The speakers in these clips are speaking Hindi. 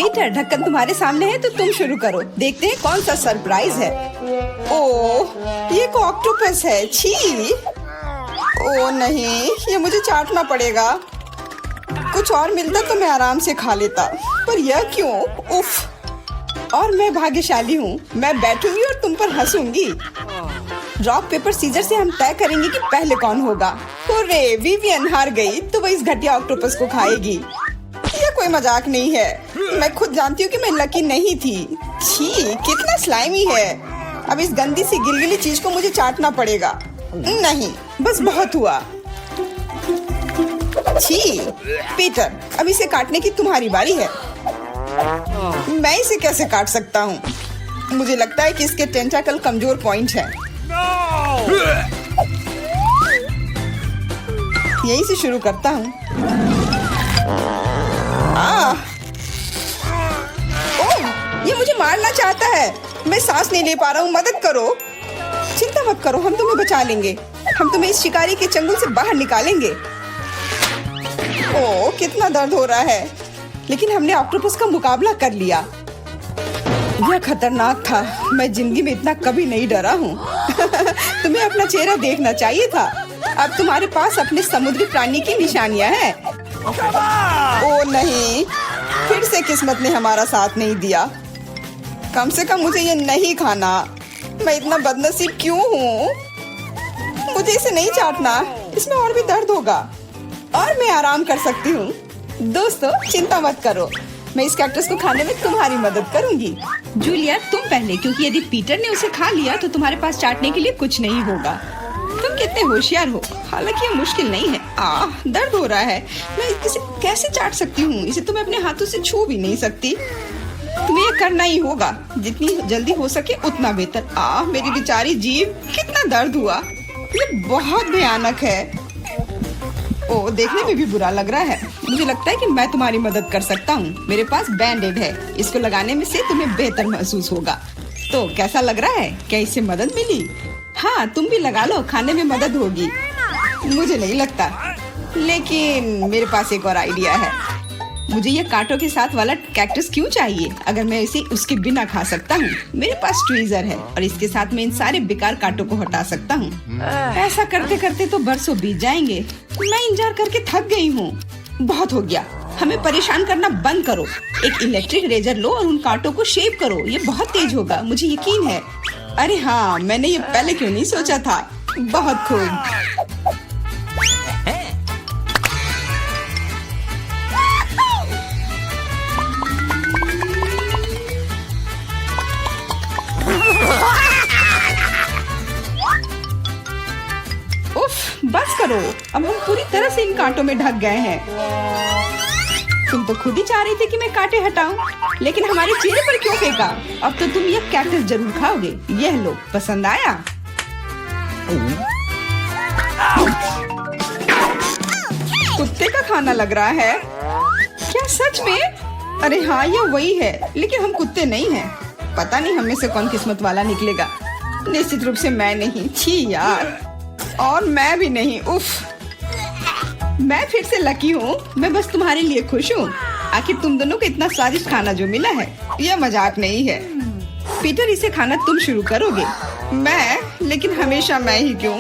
पीटर, ढक्कन तुम्हारे सामने है तो तुम शुरू करो। देखते हैं कौन सा सरप्राइज है। ओह, ये एक ऑक्टोपस है। छी। ओह नहीं, ये मुझे चाटना पड़ेगा। कुछ और मिलता तो मैं आराम से खा लेता, पर यह क्यों? उफ। और मैं भाग्यशाली हूँ, मैं बैठूंगी और तुम पर हंसूंगी। रॉक पेपर सीजर से हम तय करेंगे कि पहले कौन होगा। हुर्रे, विवियन हार गई तो वह इस घटिया ऑक्टोपस को खाएगी। यह कोई मजाक नहीं है। मैं खुद जानती हूँ कि मैं लकी नहीं थी। छी, कितना स्लाइमी है। अब इस गंदी सी गिलगिली चीज को मुझे चाटना पड़ेगा। नहीं, बस बहुत हुआ। छी। पीटर, अब इसे काटने की तुम्हारी बारी है। मैं इसे कैसे काट सकता हूँ? मुझे लगता है कि इसके टेंटाकल कमजोर पॉइंट है। यहीं से शुरू करता हूँ। ओह, ये मुझे मारना चाहता है। मैं सांस नहीं ले पा रहा हूँ, मदद करो। चिंता मत करो, हम तुम्हें बचा लेंगे। हम तुम्हें इस शिकारी के चंगुल से बाहर निकालेंगे। ओह, कितना दर्द हो रहा है, लेकिन हमने ऑक्टोपस का मुकाबला कर लिया। यह खतरनाक था। मैं जिंदगी में इतना कभी नहीं डरा हूँ। तुम्हें अपना चेहरा देखना चाहिए था। अब तुम्हारे पास अपने समुद्री प्राणी की निशानियां हैं। ओह नहीं, फिर से किस्मत ने हमारा साथ नहीं दिया। कम से कम मुझे ये नहीं खाना। मैं इतना बदनसीब क्यों हूँ? मुझे इसे नहीं चाटना, इसमें और भी दर्द होगा और मैं आराम कर सकती हूँ। दोस्तों, चिंता मत करो, मैं इस कैक्टस को खाने में तुम्हारी मदद करूंगी। जूलिया, तुम पहले, क्योंकि यदि पीटर ने उसे खा लिया तो तुम्हारे पास चाटने के लिए कुछ नहीं होगा। तुम कितने होशियार हो। हालांकि ये मुश्किल नहीं है। दर्द हो रहा है। मैं इसे कैसे चाट सकती हूँ? इसे तो मैं अपने हाथों से छू भी नहीं सकती। तुम्हें ये करना ही होगा। जितनी जल्दी हो सके उतना बेहतर। मेरी बेचारी जीभ, कितना दर्द हुआ। ये बहुत भयानक है। ओह, देखने में भी बुरा लग रहा है। मुझे लगता है कि मैं तुम्हारी मदद कर सकता हूँ। मेरे पास बैंडेड है, इसको लगाने में से तुम्हें बेहतर महसूस होगा। तो कैसा लग रहा है? क्या इससे मदद मिली? हाँ, तुम भी लगा लो, खाने में मदद होगी। मुझे नहीं लगता, लेकिन मेरे पास एक और आइडिया है। मुझे ये कांटों के साथ वाला कैक्टस क्यों चाहिए, अगर मैं इसे उसके बिना खा सकता हूँ? मेरे पास ट्वीजर है और इसके साथ मैं इन सारे बेकार कांटों को हटा सकता हूँ। ऐसा करते करते तो बरसों बीत जाएंगे। मैं इंतजार करके थक गई हूँ। बहुत हो गया, हमें परेशान करना बंद करो। एक इलेक्ट्रिक रेजर लो और उन कांटों को शेव करो। ये बहुत तेज होगा, मुझे यकीन है। अरे हाँ, मैंने ये पहले क्यों नहीं सोचा था। बहुत खूब। उफ, बस करो। अब हम पूरी तरह से इन कांटों में ढक गए हैं। तुम तो खुद ही चाह रही थी कि मैं कांटे हटाऊं, लेकिन हमारे चेहरे पर क्यों फेंका? अब तो तुम ये कैक्टस जरूर खाओगे। यह लो, पसंद आया? कुत्ते का खाना लग रहा है। क्या सच में? अरे हाँ, ये वही है, लेकिन हम कुत्ते नहीं हैं। पता नहीं हम में से कौन किस्मत वाला निकलेगा। निश्चित रूप से मैं नहीं। छी यार, और मैं भी नहीं। उफ, मैं फिर से लकी हूँ। मैं बस तुम्हारे लिए खुश हूँ। आखिर तुम दोनों को इतना स्वादिष्ट खाना जो मिला है, यह मजाक नहीं है। पीटर, इसे खाना तुम शुरू करोगे। मैं? लेकिन हमेशा मैं ही क्यों?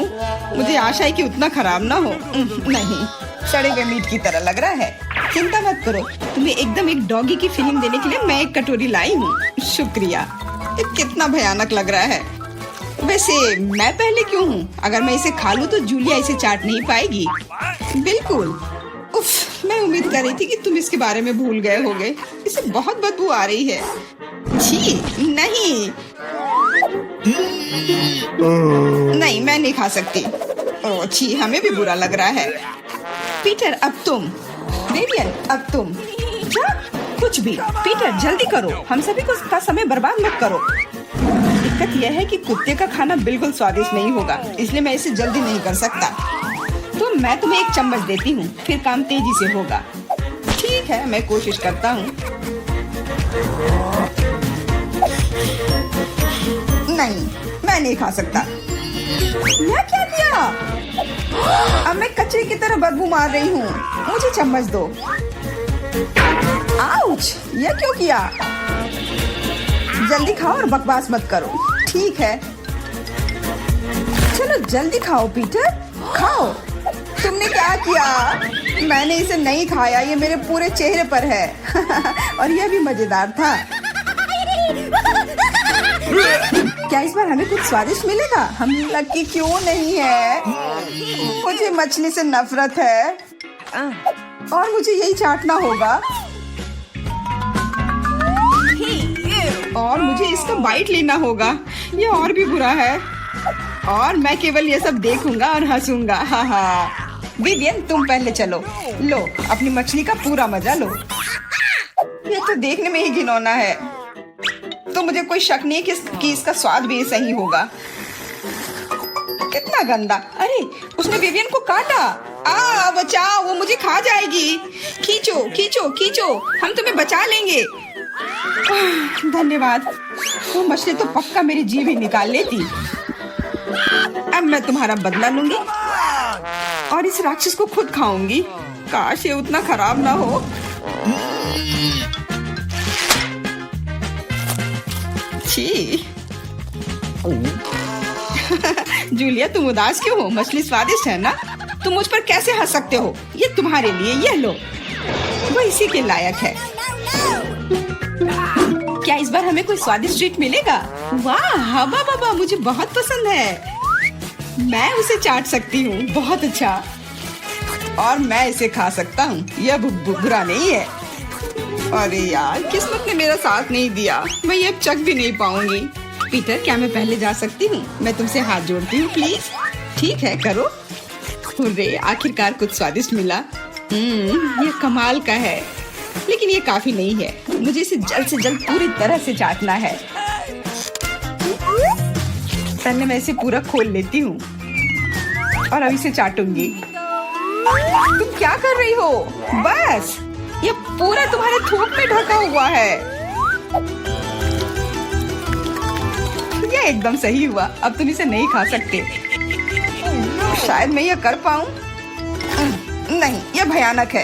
मुझे आशा है कि उतना खराब ना हो। नहीं, सड़े हुए मीट की तरह लग रहा है। चिंता मत करो, तुम्हें एकदम एक डॉगी की फीलिंग देने के लिए मैं एक कटोरी लाई हूँ। शुक्रिया। ये कितना भयानक लग रहा है। वैसे मैं पहले क्यों हूँ? अगर मैं इसे खा लूँ तो जूलिया इसे चाट नहीं पाएगी। बिल्कुल। उफ, मैं उम्मीद कर रही थी कि तुम इसके बारे में भूल गए होगे। इसे बहुत बदबू आ रही है। छी, नहीं नहीं, मैं नहीं खा सकती। ओह छी, हमें भी बुरा लग रहा है। पीटर, अब तुम। विवियन, अब तुम। क्या? कुछ भी। पीटर, जल्दी करो, हम सभी को का समय बर्बाद मत करो। दिक्कत यह है कि कुत्ते का खाना बिल्कुल स्वादिष्ट नहीं होगा, इसलिए मैं इसे जल्दी नहीं कर सकता। तो मैं तुम्हें एक चम्मच देती हूँ, फिर काम तेजी से होगा। ठीक है, मैं कोशिश करता हूँ। नहीं, मैं नहीं खा सकता। यह क्या किया? अब मैं कचरे की तरह बदबू मार रही हूँ। मुझे चम्मच दो। आओ, आउच! यह क्यों किया? जल्दी खाओ और बकवास मत करो, ठीक है? चलो जल्दी खाओ पीटर, खाओ। तुमने क्या किया? मैंने इसे नहीं खाया, ये मेरे पूरे चेहरे पर है। और यह भी मजेदार था। क्या इस बार हमें कुछ स्वादिष्ट मिलेगा? हम लकी क्यों नहीं है? मुझे मछली से नफरत है और मुझे यही चाटना होगा और मुझे इसका बाइट लेना होगा। ये और भी बुरा है और मैं केवल ये सब देखूंगा और हंसूंगा। हाँ हाँ, विवियन तुम पहले चलो, लो अपनी मछली का पूरा मजा लो। ये तो देखने में ही घिनौना है, तो मुझे कोई शक नहीं है कि इसका स्वाद भी सही होगा। कितना गंदा! अरे उसने विवियन को काटा। बचाओ, वो मुझे खा जाएगी। खींचो खींचो खींचो, हम तुम्हें बचा लेंगे। धन्यवाद। वो मछली तो पक्का मेरी जीभ ही निकाल लेती। अब मैं तुम्हारा बदला लूंगी और इस राक्षस को खुद खाऊंगी। काश ये उतना खराब ना हो। छी। जूलिया तुम उदास क्यों हो? मछली स्वादिष्ट है ना? तुम मुझ पर कैसे हंस सकते हो? ये तुम्हारे लिए, ये लो, वो इसी के लायक है। क्या इस बार हमें कोई स्वादिष्ट ट्रीट मिलेगा? वाह, हवा बाबा मुझे बहुत पसंद है। मैं उसे चाट सकती हूँ, बहुत अच्छा। और मैं इसे खा सकता हूँ, यह बुरा नहीं है। अरे यार, किस्मत ने मेरा साथ नहीं दिया, मैं ये चख भी नहीं पाऊंगी। पीटर, क्या मैं पहले जा सकती हूँ? मैं तुमसे हाथ जोड़ती हूँ, प्लीज। ठीक है, करो। हुर्रे, आखिरकार कुछ स्वादिष्ट मिला। ये कमाल का है, लेकिन ये काफी नहीं है। मुझे इसे जल्द से जल्द पूरी तरह से चाटना है। पहले मैं इसे पूरा खोल लेती हूँ और अब इसे चाटूंगी। तुम क्या कर रही हो? बस, ये पूरा तुम्हारे थूक में ढका हुआ है। ये एकदम सही हुआ। अब तुम इसे नहीं खा सकते। शायद मैं यह कर पाऊं। नहीं, यह भयानक है।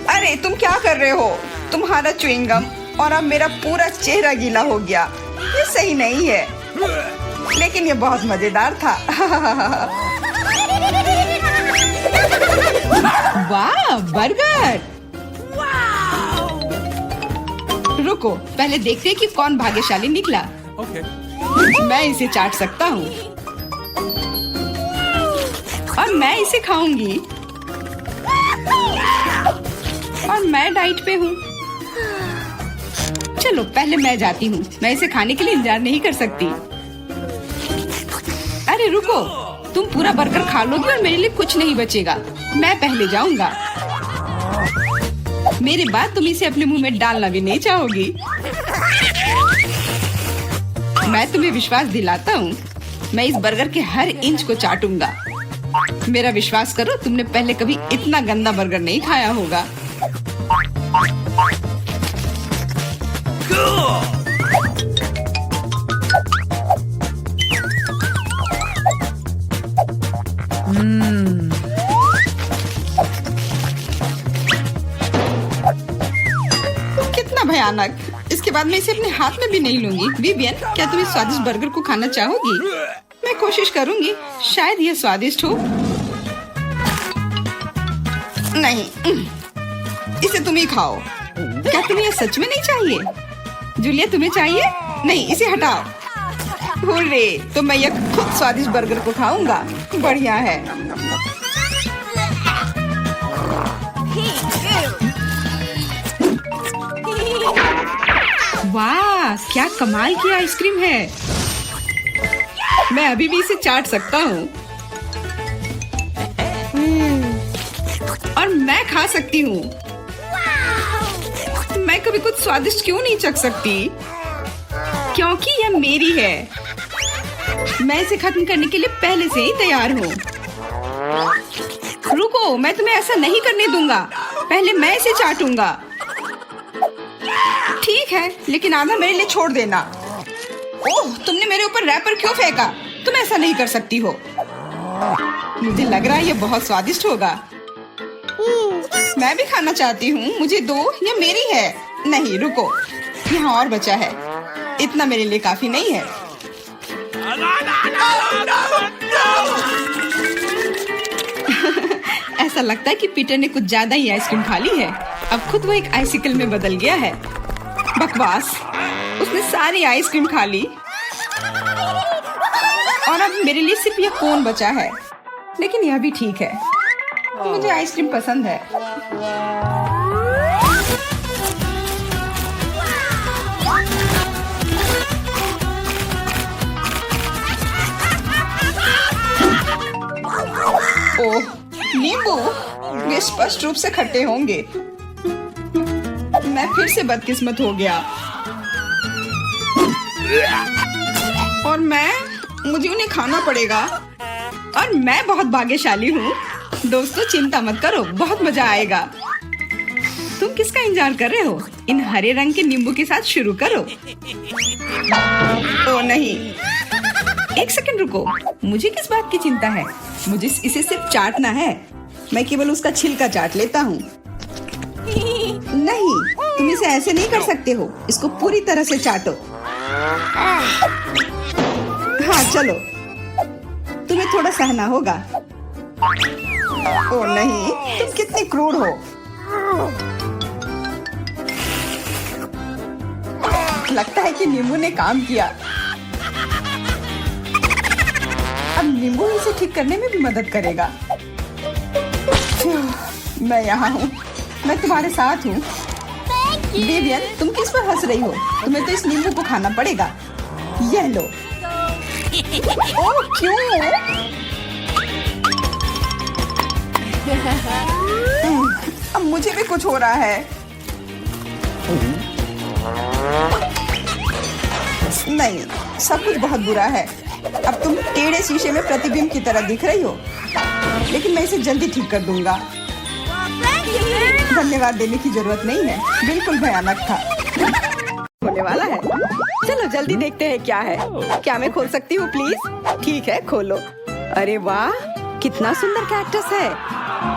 अरे तुम क्या कर रहे हो? तुम्हारा च्युइंगम और अब मेरा पूरा चेहरा गीला हो गया। ये सही नहीं है, लेकिन ये बहुत मजेदार था। वाह, बर्गर! रुको, पहले देखते हैं कि कौन भाग्यशाली निकला। मैं इसे चाट सकता हूँ और मैं इसे खाऊंगी और मैं डाइट पे हूँ। चलो पहले मैं जाती हूँ, मैं इसे खाने के लिए इंतजार नहीं कर सकती। अरे रुको, तुम पूरा बर्गर खा लोगी और मेरे लिए कुछ नहीं बचेगा। मैं पहले जाऊंगा। मेरे बाद तुम इसे अपने मुंह में डालना भी नहीं चाहोगी। मैं तुम्हें विश्वास दिलाता हूँ, मैं इस बर्गर के हर इंच को चाटूंगा। मेरा विश्वास करो, तुमने पहले कभी इतना गंदा बर्गर नहीं खाया होगा। कितना भयानक! इसके बाद मैं इसे अपने हाथ में भी नहीं लूंगी। विवियन, क्या तुम इस स्वादिष्ट बर्गर को खाना चाहोगी? मैं कोशिश करूंगी, शायद यह स्वादिष्ट हो। नहीं, इसे तुम ही खाओ। क्या तुम्हें यह सच में नहीं चाहिए? जूलिया, तुम्हें चाहिए? नहीं, इसे हटाओ। हुर्रे, तो मैं यह खुद स्वादिष्ट बर्गर को खाऊंगा। बढ़िया है। वाह, क्या कमाल की आइसक्रीम है। मैं अभी भी इसे चाट सकता हूँ और मैं खा सकती हूँ। मैं कभी कुछ स्वादिष्ट क्यों नहीं चख सकती? क्योंकि यह मेरी है। मैं इसे खत्म करने के लिए पहले से ही तैयार हूँ। रुको, मैं तुम्हें ऐसा नहीं करने दूंगा। पहले मैं इसे चाटूंगा। ठीक है, लेकिन आधा मेरे लिए छोड़ देना। ओह, तुमने मेरे ऊपर रैपर क्यों फेंका? तुम ऐसा नहीं कर सकती हो। मुझे लग रहा है ये बहुत स्वादिष्ट होगा। मैं भी खाना चाहती हूँ, मुझे दो, ये मेरी है। नहीं रुको, यहाँ और बचा है, इतना मेरे लिए काफी नहीं है। ऐसा लगता है कि पीटर ने कुछ ज्यादा ही आइसक्रीम खा ली है। अब खुद वो एक आइसिकल में बदल गया है। बकवास, उसने सारी आइसक्रीम खा ली और अब मेरे लिए सिर्फ ये कोन बचा है। लेकिन यह भी ठीक है, मुझे आइसक्रीम पसंद है। ओह, नींबू, ये स्पष्ट रूप से खट्टे होंगे। मैं फिर से बदकिस्मत हो गया और मुझे उन्हें खाना पड़ेगा। और मैं बहुत भाग्यशाली हूँ। दोस्तों चिंता मत करो, बहुत मजा आएगा। तुम किसका इंतजार कर रहे हो? इन हरे रंग के नींबू के साथ शुरू करो। ओ नहीं, एक सेकंड रुको, मुझे किस बात की चिंता है? मुझे इसे सिर्फ चाटना है। मैं केवल उसका छिलका चाट लेता हूँ। नहीं, तुम इसे ऐसे नहीं कर सकते हो, इसको पूरी तरह से चाटो। हाँ चलो, तुम्हें थोड़ा सहना होगा। ओ नहीं, तुम कितने क्रूर हो। लगता है कि नींबू ने काम किया। अब नींबू इसे ठीक करने में भी मदद करेगा। मैं यहाँ हूँ, मैं तुम्हारे साथ हूँ। विवियन, तुम किस पर हंस रही हो? तुम्हें तो इस नींबू को खाना पड़ेगा। यह लो। ओह क्यों? अब मुझे भी कुछ हो रहा है। नहीं, सब कुछ बहुत बुरा है। अब तुम टेढ़े शीशे में प्रतिबिंब की तरह दिख रही हो, लेकिन मैं इसे जल्दी ठीक कर दूंगा। धन्यवाद देने की जरूरत नहीं है, बिल्कुल भयानक था। होने वाला है। चलो जल्दी देखते हैं क्या है। क्या मैं खोल सकती हूँ प्लीज? ठीक है, खोलो। अरे वाह, कितना सुंदर कैक्टस है।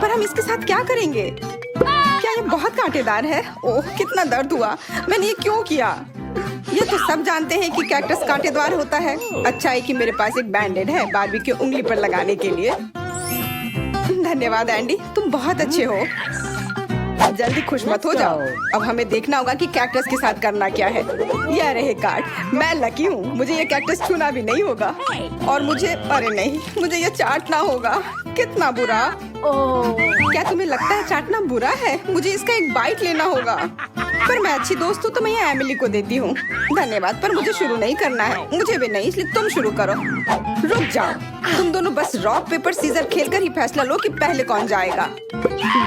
पर हम इसके साथ क्या करेंगे? क्या ये बहुत कांटेदार है? ओह कितना दर्द हुआ। मैंने ये क्यों किया? ये तो सब जानते हैं कि कैक्टस कांटेदार होता है। अच्छा है कि मेरे पास एक बैंडेड है बारबी की उंगली पर लगाने के लिए। धन्यवाद एंडी, तुम बहुत अच्छे हो। जल्दी खुश मत हो जाओ। अब हमें देखना होगा कि कैक्टस के साथ करना क्या है। यह रहे कार्ड। मैं लकी हूँ, मुझे ये कैक्टस छूना भी नहीं होगा। और मुझे, अरे नहीं, मुझे ये चाटना होगा। कितना बुरा। क्या तुम्हें लगता है चाटना बुरा है? मुझे इसका एक बाइट लेना होगा। पर मैं अच्छी दोस्त हूँ तो मैं ये एमिली को देती हूँ। धन्यवाद, पर मुझे शुरू नहीं करना है। मुझे भी नहीं, इसलिए तुम शुरू करो। रुक जाओ, तुम दोनों बस रॉक पेपर सीजर खेलकर ही फैसला लो कि पहले कौन जाएगा।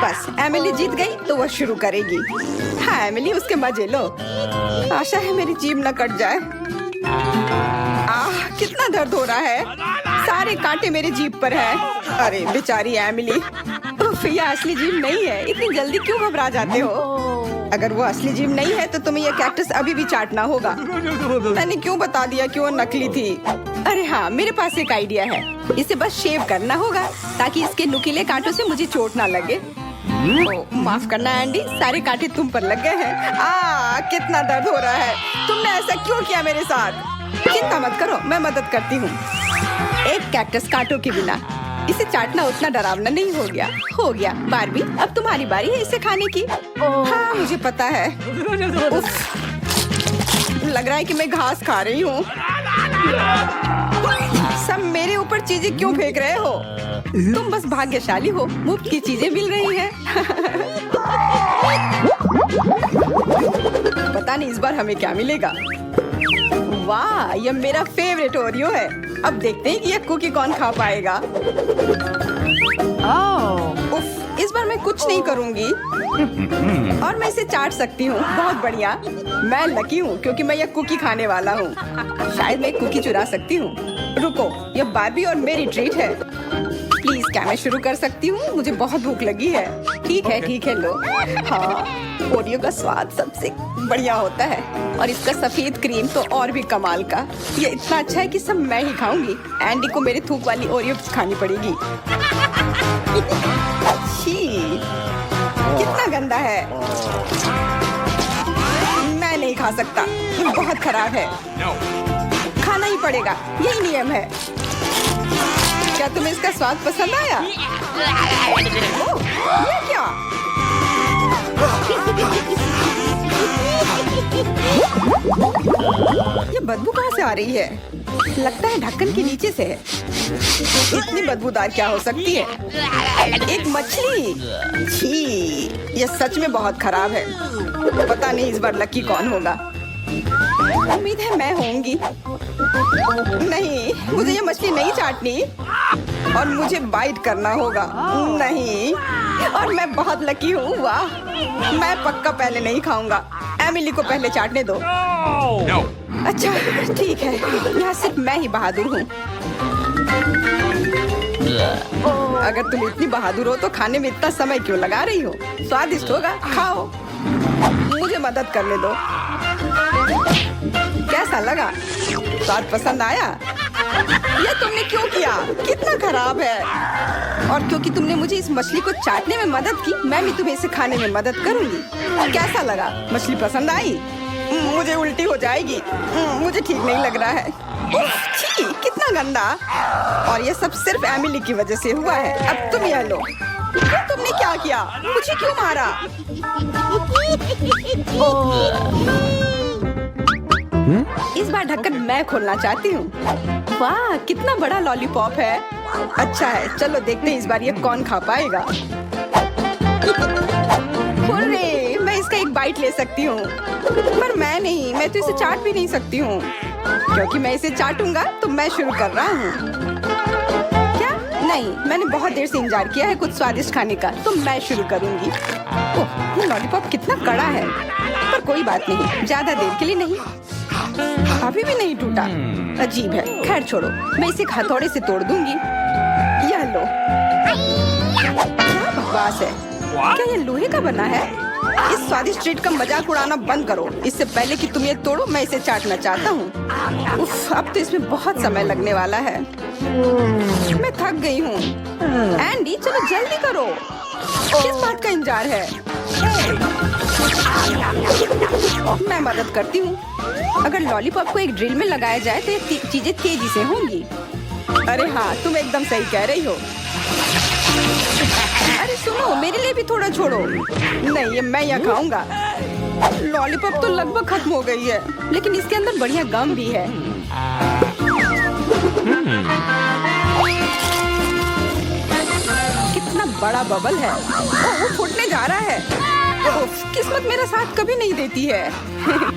बस एमिली जीत गई तो वह शुरू करेगी। हाँ एमिली, उसके मजे लो। आशा है मेरी जीभ न कट जाए। आह कितना दर्द हो रहा है। सारे कांटे मेरे जीभ पर है। अरे बेचारी एमिली। उफ, ये असली जीभ नहीं है। इतनी जल्दी क्यों घबरा जाते हो? अगर वो असली जीभ नहीं है तो तुम्हें यह कैक्टस अभी भी चाटना होगा। मैंने क्यों बता दिया कि वो नकली थी? अरे हाँ, मेरे पास एक आइडिया है। इसे बस शेव करना होगा ताकि इसके नुकीले कांटों से मुझे चोट ना लगे। माफ करना एंडी, सारे कांटे तुम पर लग गए हैं। कितना दर्द हो रहा है। तुमने ऐसा क्यों किया मेरे साथ? चिंता मत करो, मैं मदद करती हूँ। एक कैक्टस कांटों के बिना इसे चाटना उतना डरावना नहीं हो गया। हो गया बारबी, अब तुम्हारी बारी है इसे खाने की। हाँ मुझे पता है। उफ, लग रहा है कि मैं घास खा रही हूँ। सब मेरे ऊपर चीजें क्यों फेंक रहे हो? तुम बस भाग्यशाली हो, मुफ्त की चीजें मिल रही हैं। पता नहीं इस बार हमें क्या मिलेगा। वाह, यह मेरा फेवरेट ओरियो है। अब देखते हैं कि यह कुकी कौन खा पाएगा। उफ, इस बार मैं कुछ नहीं करूंगी और मैं इसे चाट सकती हूँ। बहुत बढ़िया, मैं लकी हूँ क्योंकि मैं यह कुकी खाने वाला हूँ। शायद मैं कुकी चुरा सकती हूँ। रुको, यह बारबी और मेरी ट्रीट है। प्लीज क्या मैं शुरू कर सकती हूँ? मुझे बहुत भूख लगी है। ठीक है लो। हाँ, ओरियो का स्वाद सबसे बढ़िया होता है और इसका सफेद क्रीम तो और भी कमाल का। ये इतना अच्छा है कि सब मैं ही खाऊंगी। एंडी को मेरी थूक वाली ओरियो खानी पड़ेगी। छी। कितना गंदा है। मैं नहीं खा सकता, बहुत खराब है। खाना ही पड़ेगा, यही नियम है। क्या तुम्हें इसका स्वाद पसंद आया? ओह, ये क्या? ये बदबू कहाँ से आ रही है? लगता है ढक्कन के नीचे से है। इतनी बदबूदार क्या हो सकती है? एक मछली। छी, ये सच में बहुत खराब है। पता नहीं इस बार लकी कौन होगा। उम्मीद है मैं होंगी। नहीं, मुझे ये मछली नहीं चाटनी और मुझे बाइट करना होगा। नहीं, और मैं बहुत लकी हूँ। वाह, मैं पक्का पहले नहीं खाऊंगा। एमिली को पहले चाटने दो। अच्छा ठीक है, यहाँ सिर्फ मैं ही बहादुर हूँ। अगर तुम इतनी बहादुर हो तो खाने में इतना समय क्यों लगा रही हो? स्वादिष्ट होगा, खाओ। मुझे मदद करने दो। कैसा लगा? स्वाद पसंद आया? ये तुमने क्यों किया? कितना खराब है। और क्योंकि तुमने मुझे इस मछली को चाटने में मदद की, मैं भी तुम्हें इसे खाने में मदद करूंगी। कैसा लगा? मछली पसंद आई? मुझे उल्टी हो जाएगी। मुझे ठीक नहीं लग रहा है। उफ, छी, कितना गंदा। और ये सब सिर्फ एमिली की वजह से हुआ है। अब तुम यह लो। तुमने क्या किया? मुझे क्यों मारा? इस बार ढक्कन मैं खोलना चाहती हूँ। वाह, कितना बड़ा लॉलीपॉप है। अच्छा है, चलो देखते हैं इस बार ये कौन खा पाएगा। हुर्रे, मैं इसका एक बाइट ले सकती हूँ, पर मैं नहीं। मैं तो इसे चाट भी नहीं सकती हूँ, क्योंकि मैं इसे चाटूंगा तो मैं शुरू कर रहा हूँ। क्या? नहीं, मैंने बहुत देर से इंतजार किया है कुछ स्वादिष्ट खाने का, तो मैं शुरू करूंगी। ओह, ये लॉलीपॉप कितना कड़ा है, पर कोई बात नहीं, ज्यादा देर के लिए नहीं। अभी भी नहीं टूटा। अजीब है, खैर छोड़ो, मैं इसे हथौड़े से तोड़ दूंगी। यह लो। क्या बकवास है? क्या ये लोहे का बना है? इस स्वादिष्ट ट्रीट का मजाक उड़ाना बंद करो। इससे पहले कि तुम ये तोड़ो, मैं इसे चाटना चाहता हूँ। उफ, अब तो इसमें बहुत समय लगने वाला है। मैं थक गई हूँ। एंडी, चलो जल्दी करो। किस बात का इंतजार है? मैं मदद करती हूँ। अगर लॉलीपॉप को एक ड्रिल में लगाया जाए तो ये चीजें तेजी से होंगी। अरे हाँ, तुम एकदम सही कह रही हो। अरे सुनो, मेरे लिए भी थोड़ा छोड़ो। नहीं, ये मैं यहाँ खाऊंगा। लॉलीपॉप तो लगभग खत्म हो गई है, लेकिन इसके अंदर बढ़िया गम भी है। कितना बड़ा बबल है। ओह, वो फूटने जा रहा है। ओह, किस्मत मेरा साथ कभी नहीं देती है।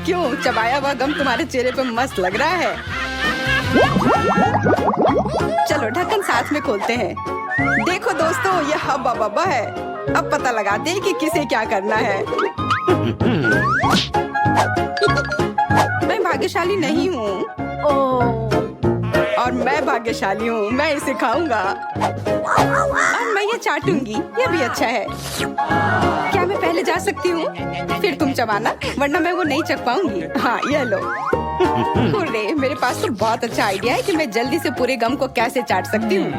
क्यों? चबाया हुआ गम तुम्हारे चेहरे पे मस्त लग रहा है। चलो ढक्कन साथ में खोलते हैं। देखो दोस्तों, ये हब्बा बब्बा है। अब पता लगाते हैं कि किसे क्या करना है। मैं भाग्यशाली नहीं हूँ। और मैं भाग्यशाली हूँ, मैं इसे खाऊंगा और मैं ये चाटूंगी। ये भी अच्छा है। क्या मैं पहले जा सकती हूँ? फिर तुम चबाना, वरना मैं वो नहीं चख पाऊंगी। हाँ, ये लो। हुर्रे, मेरे पास तो बहुत अच्छा आइडिया है कि मैं जल्दी से पूरे गम को कैसे चाट सकती हूँ।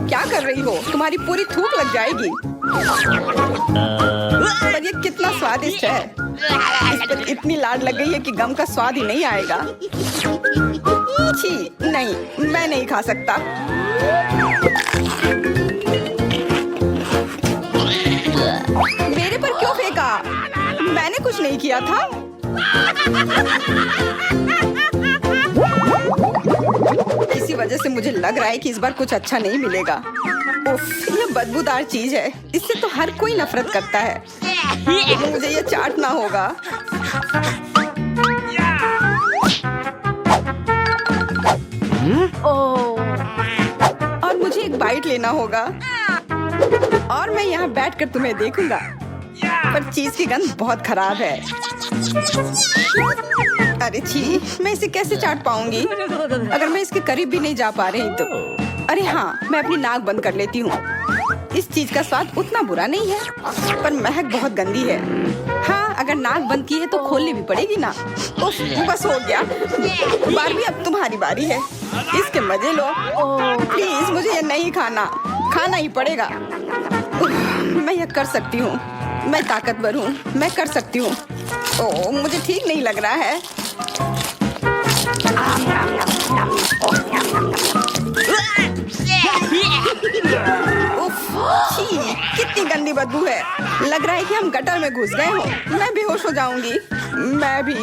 क्या कर रही हो? तुम्हारी पूरी थूक लग जाएगी। पर ये कितना स्वादिष्ट है। इस पर इतनी लाड लग गई है कि गम का स्वाद ही नहीं आएगा। छी, नहीं, मैं नहीं खा सकता। मेरे पर क्यों फेंका? मैंने कुछ नहीं किया था। इसी वजह से मुझे लग रहा है कि इस बार कुछ अच्छा नहीं मिलेगा। उफ, ये बदबूदार चीज है। इससे तो हर कोई नफरत करता है। मुझे ये चाटना होगा। और मुझे एक बाइट लेना होगा। और मैं यहाँ बैठकर तुम्हें देखूंगा। पर चीज की गंध बहुत खराब है। अरे छी, मैं इसे कैसे चाट पाऊंगी अगर मैं इसके करीब भी नहीं जा पा रही तो। अरे हाँ, मैं अपनी नाक बंद कर लेती हूँ। इस चीज का स्वाद उतना बुरा नहीं है, पर महक बहुत गंदी है। हाँ, अगर नाक बंद की है तो खोलनी भी पड़ेगी ना। उफ, बस हो गया। बारबी अब तुम्हारी बारी है, इसके मजे लो। प्लीज मुझे ये नहीं खाना, खाना ही पड़ेगा। उफ, मैं ये कर सकती हूँ, मैं ताकतवर हूँ, मैं कर सकती हूँ। ओह, मुझे ठीक नहीं लग रहा है। उफ, छी, कितनी गंदी बदबू है। लग रहा है कि हम गटर में घुस गए हो। मैं बेहोश हो जाऊंगी। मैं भी।